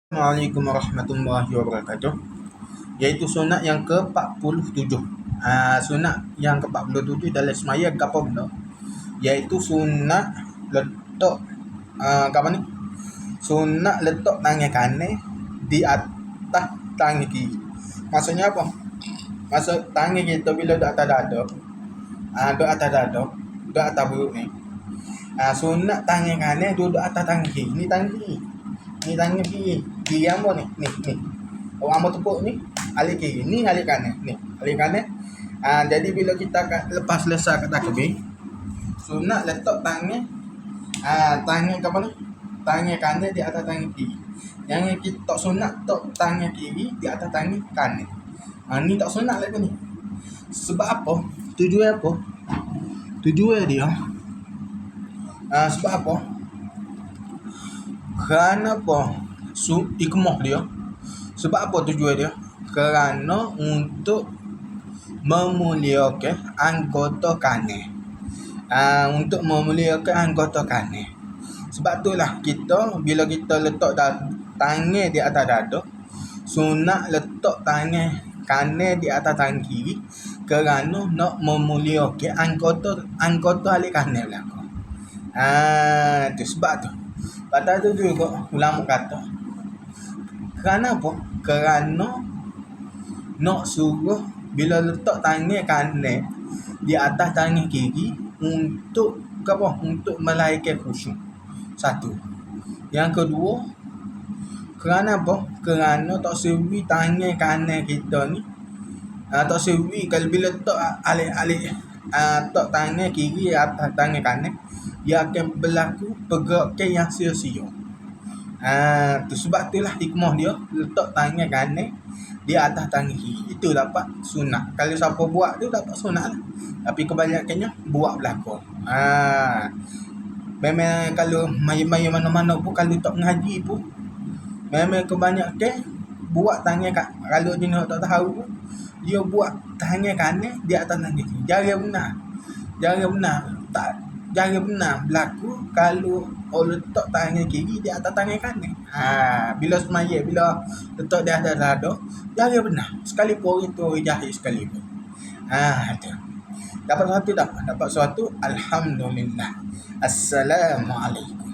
Assalamualaikum warahmatullahi wabarakatuh. Iaitu sunat yang ke-47. Sunat yang ke-47 dalam semaya apa benda? Iaitu sunat letak apa ni? Sunat letak tangan kanan di atas tangan kiri. Maksudnya apa? Maksud tangan kita bila duduk atas dada. Duduk atas dada, duduk atas perut ni. Sunat tangan kanan duduk atas tangan kiri. Ni tangan kiri. Ni tangan kiri. Kiri apa ni? Ni. Orang ambil tepuk ni, alik kiri. Ni alik kanan. Ni, alik kanan. Jadi bila kita lepas selesai kat takbir, sunat letak tangan tangan apa ni? Tangan kanan di atas tangan kiri. Yang kita tak sunat tak tangan kiri di atas tangan kanan. Ni tak sunat lagi ni. Sebab apa? Tujuan apa? Tujuan dia sebab apa? Kerana apa? Hikmah dia. Sebab apa tujuan dia? Kerana untuk memuliakan anggota kanan. Untuk memuliakan anggota kanan. Sebab itulah kita bila kita letak tangan di atas dada, sunat letak tangan kanan di atas tangan kiri kerana nak memuliakan anggota alik kanan belakang. Tu sebab tu. Pada tu juga ulama kata, kerana apa? Kerana nak suruh bila letak tangan kanan di atas tangan kiri untuk apa? Untuk melahirkan khusyuk. Satu. Yang kedua, kerana apa? Kerana tak sewi tangan kanan kita ni tak sewi kalau bila letak alik-alik tak tangan kiri atas tangan kanan, ia akan berlaku pergerakan yang sia-sia. Tu sebab itulah hikmah dia letak tangan kanan di atas tangan kiri. Itu dapat sunat. Kalau siapa buat tu dapat sunat lah. Tapi kebanyakannya buat belakang. Memang kalau maya-maya mana-mana pun, kalau tak mengaji pun, memang kebanyakan buat tangan kalau dia nak tak tahu, dia buat tangan kanan di atas tangan kiri. Jarang benar berlaku kalau letak tangan kiri di atas tangan kanan. Bila semaya, bila letak di atas dada, jarang benar. Sekalipun orang tu jahil sekalipun. Tu. Dapat suatu. Alhamdulillah. Assalamualaikum.